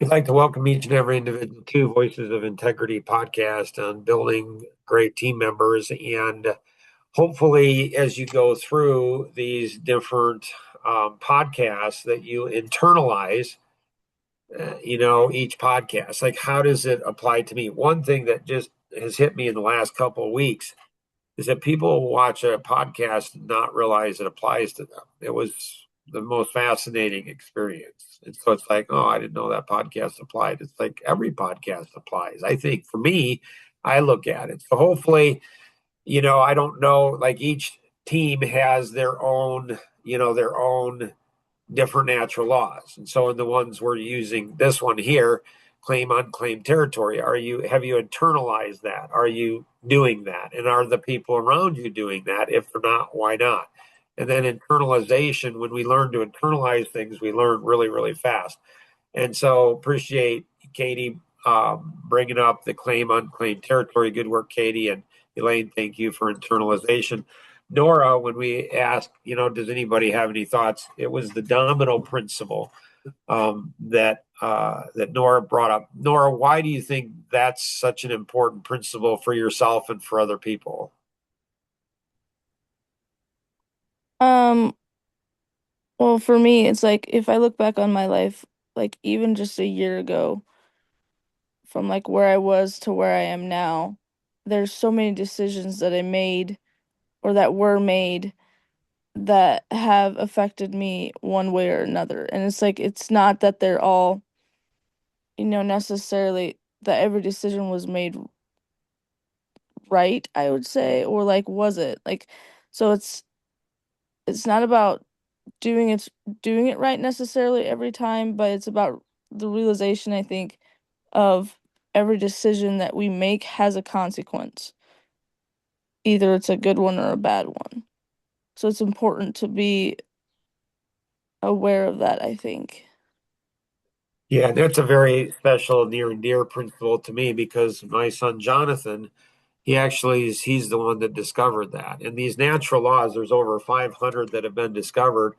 We'd like to welcome each and every individual to Voices of Integrity podcast on building great team members. And hopefully, as you go through these different podcasts, that you internalize, each podcast. Like, how does it apply to me? One thing that just has hit me in the last couple of weeks is that people watch a podcast and not realize it applies to them. It was the most fascinating experience. And so it's like, oh, I didn't know that podcast applied. It's like every podcast applies. I think for me, I look at it. So hopefully, I don't know, like each team has their own different natural laws. And so in the ones we're using, this one here, claim unclaimed territory, have you internalized that? Are you doing that? And are the people around you doing that? If they're not, why not? And then internalization, when we learn to internalize things, we learn really, really fast. And so appreciate Katie bringing up the claim unclaimed territory. Good work, Katie. And Elaine, thank you for internalization. Nora, when we asked, does anybody have any thoughts? It was the domino principle that Nora brought up. Nora, why do you think that's such an important principle for yourself and for other people? Um, well, for me, it's like if I look back on my life, like even just a year ago, from like where I was to where I am now, there's so many decisions that I made or that were made that have affected me one way or another. And it's like it's not that they're all, necessarily that every decision was made right, I would say, or like was it? Like so it's not about doing it doing it right necessarily every time, but it's about the realization, I think, of every decision that we make has a consequence. Either it's a good one or a bad one. So it's important to be aware of that, I think. Yeah, that's a very special, near and dear principle to me because my son Jonathan, he's the one that discovered that. And these natural laws, there's over 500 that have been discovered.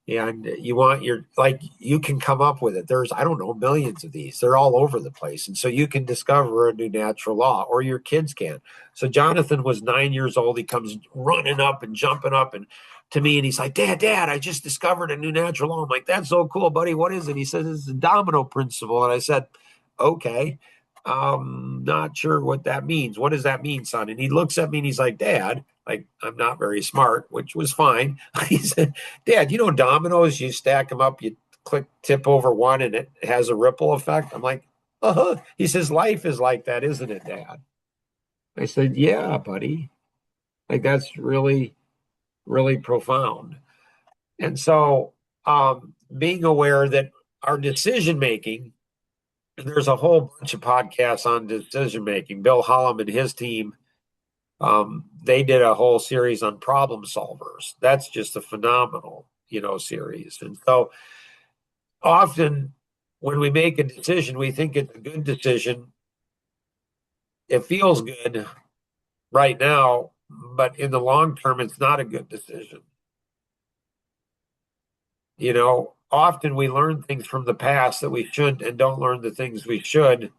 And you can come up with it. There's, I don't know, millions of these. They're all over the place. And so you can discover a new natural law, or your kids can. So Jonathan was 9 years old. He comes running up and jumping up and to me, and he's like, Dad, I just discovered a new natural law. I'm like, that's so cool, buddy. What is it? He says, it's the domino principle. And I said, okay. Not sure what that means. What does that mean, son? And he looks at me and he's like, Dad, like I'm not very smart, which was fine. He said, Dad, dominoes, you stack them up, you click tip over one and it has a ripple effect. I'm like, uh-huh. He says, life is like that, isn't it, Dad? I said, yeah, buddy. Like that's really, really profound. And so being aware that our decision making, there's a whole bunch of podcasts on decision making. Bill Hollum and his team, they did a whole series on problem solvers. That's just a phenomenal, series. And so often when we make a decision, we think it's a good decision. It feels good right now, but in the long term, it's not a good decision. Often we learn things from the past that we shouldn't and don't learn the things we should.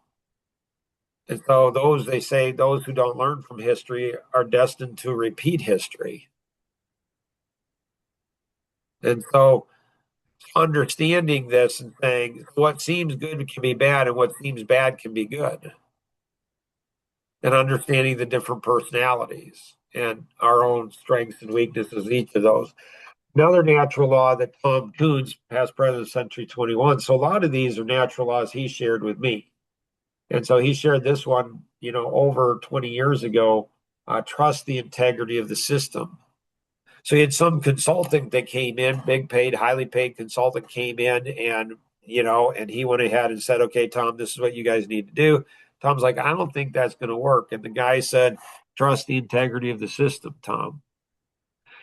And so they say, those who don't learn from history are destined to repeat history. And so understanding this and saying what seems good can be bad and what seems bad can be good, and understanding the different personalities and our own strengths and weaknesses, each of those. Another natural law that Tom Coons, past president of Century 21. So a lot of these are natural laws he shared with me. And so he shared this one, over 20 years ago. Trust the integrity of the system. So he had some consultant that came in, big paid, highly paid consultant came in and he went ahead and said, okay, Tom, this is what you guys need to do. Tom's like, I don't think that's going to work. And the guy said, trust the integrity of the system, Tom.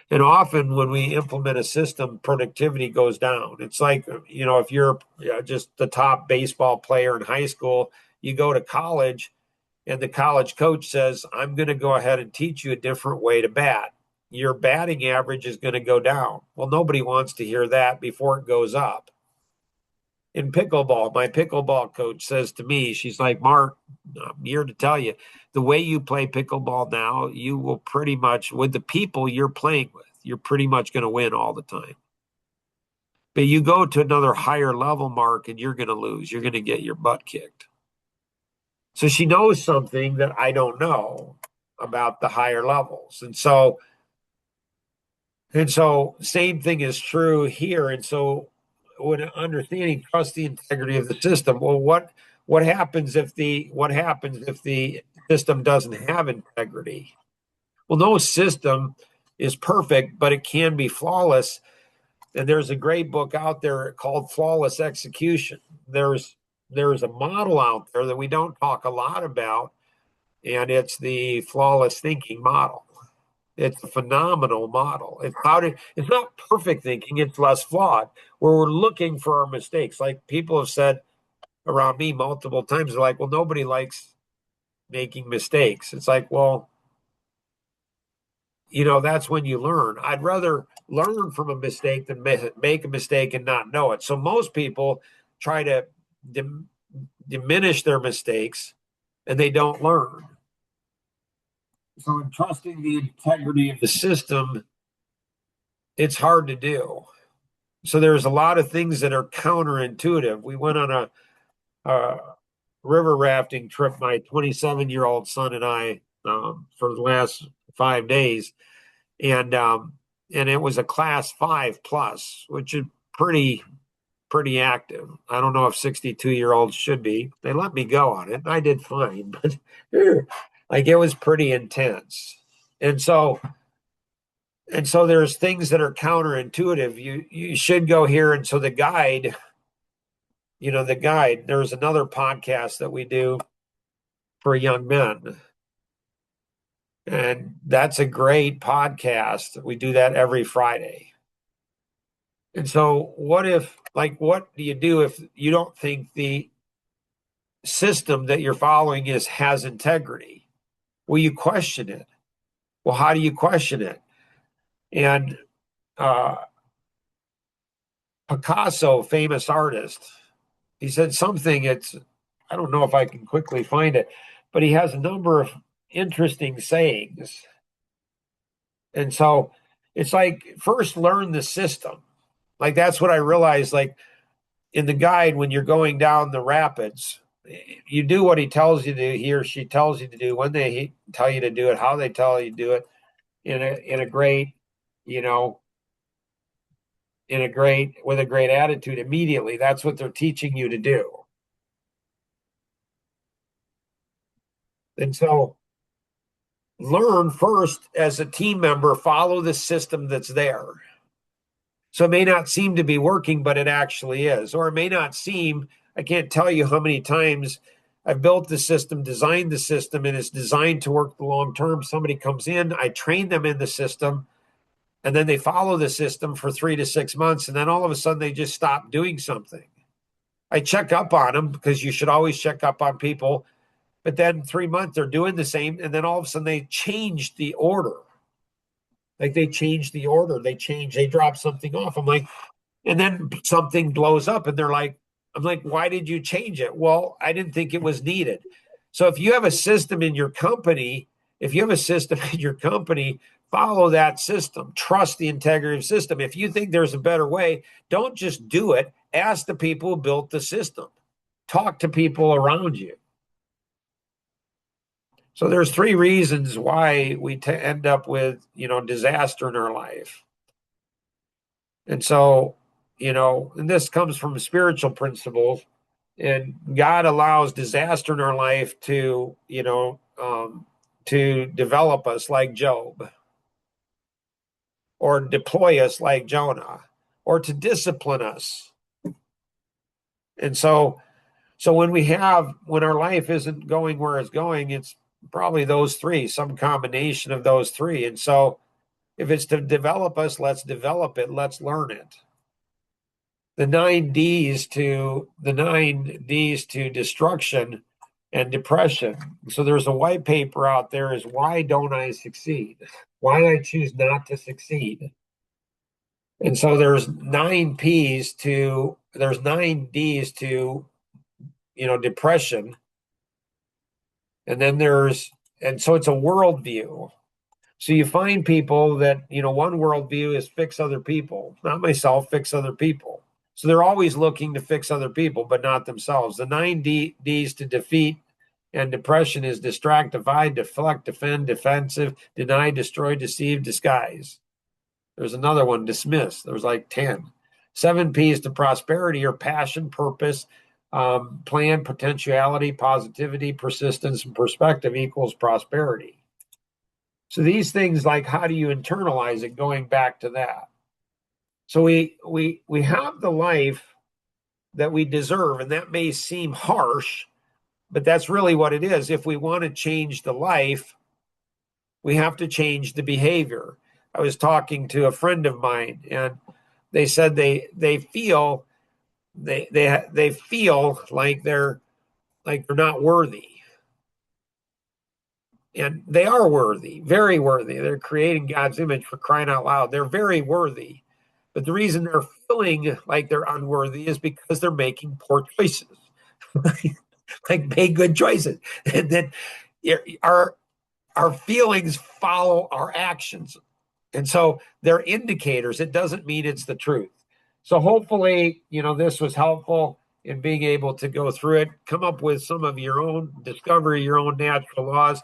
And often when we implement a system, productivity goes down. It's like, if you're just the top baseball player in high school, you go to college and the college coach says, I'm going to go ahead and teach you a different way to bat. Your batting average is going to go down. Well, nobody wants to hear that before it goes up. in pickleball, my pickleball coach says to me, she's like, Mark, I'm here to tell you, the way you play pickleball now, you will pretty much, with the people you're playing with, you're pretty much going to win all the time. But you go to another higher level, Mark, and you're going to lose. You're going to get your butt kicked. So she knows something that I don't know about the higher levels. And so same thing is true here. And so when understanding trust the integrity of the system, well, what happens if the system doesn't have integrity? Well, no system is perfect, but it can be flawless. And there's a great book out there called Flawless Execution. There's a model out there that we don't talk a lot about, and it's the flawless thinking model. It's a phenomenal model. It's not perfect thinking, it's less flawed, where we're looking for our mistakes. Like people have said around me multiple times, they're like, well, nobody likes making mistakes. It's like, well, that's when you learn. I'd rather learn from a mistake than make a mistake and not know it. So most people try to diminish their mistakes and they don't learn. So in trusting the integrity of the system, it's hard to do. So there's a lot of things that are counterintuitive. We went on a river rafting trip, my 27-year-old son and I, for the last 5 days, and it was a class 5 plus, which is pretty active. I don't know if 62-year-olds should be. They let me go on it. I did fine, but like it was pretty intense. And so there's things that are counterintuitive. You should go here. And so the guide, there's another podcast that we do for young men. And that's a great podcast. We do that every Friday. And so what do you do if you don't think the system that you're following has integrity? Well, you question it. Well, how do you question it? And Picasso, famous artist, he said something, I don't know if I can quickly find it, but he has a number of interesting sayings. And so it's like, first learn the system. Like that's what I realized, like in the guide, when you're going down the rapids, you do what he tells you to do, he or she tells you to do, when they tell you to do it, how they tell you to do it, in a great, with a great attitude immediately. That's what they're teaching you to do. And so learn first as a team member, follow the system that's there. So it may not seem to be working, but it actually is. Or it may not seem, I can't tell you how many times I've built the system, designed the system, and it's designed to work the long term. Somebody comes in, I train them in the system, and then they follow the system for 3 to 6 months, and then all of a sudden they just stop doing something. I check up on them because you should always check up on people. But then 3 months they're doing the same, and then all of a sudden they change the order. Like they change the order, they drop something off. I'm like, and then something blows up, and I'm like, why did you change it? Well, I didn't think it was needed. So if you have a system in your company, follow that system. Trust the integrity of the system. If you think there's a better way, don't just do it. Ask the people who built the system. Talk to people around you. So there's 3 reasons why we end up with, disaster in our life. And so, and this comes from spiritual principles, and God allows disaster in our life to, to develop us like Job, or deploy us like Jonah, or to discipline us. And so when our life isn't going where it's going, it's probably those 3, some combination of those 3. And so if it's to develop us, let's develop it. Let's learn it. The 9 D's to destruction and depression. So there's a white paper out there, is why don't I succeed? Why I choose not to succeed. And so there's 9 Ds to, depression. And then and so it's a worldview. So you find people that, one worldview is fix other people, not myself, fix other people. So they're always looking to fix other people, but not themselves. The 9 Ds to defeat and depression is distract, divide, deflect, defend, defensive, deny, destroy, deceive, disguise. There's another one, dismiss. There's like 10. 7 Ps to prosperity are passion, purpose, plan, potentiality, positivity, persistence, and perspective equals prosperity. So these things, like, how do you internalize it? Going back to that. So we have the life that we deserve, and that may seem harsh, but that's really what it is. If we want to change the life, we have to change the behavior. I was talking to a friend of mine, and they said they feel they feel like they're not worthy, and they are worthy, very worthy. They're creating God's image, for crying out loud. They're very worthy, but the reason they're feeling like they're unworthy is because they're making poor choices, like make good choices, and then our feelings follow our actions. And so they're indicators. It doesn't mean it's the truth. So hopefully, this was helpful in being able to go through it, come up with some of your own, discover your own natural laws.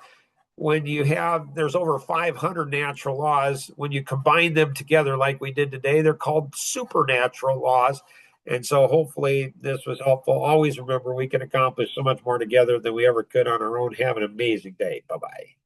There's over 500 natural laws. When you combine them together, like we did today, they're called supernatural laws. And so hopefully this was helpful. Always remember, we can accomplish so much more together than we ever could on our own. Have an amazing day. Bye-bye.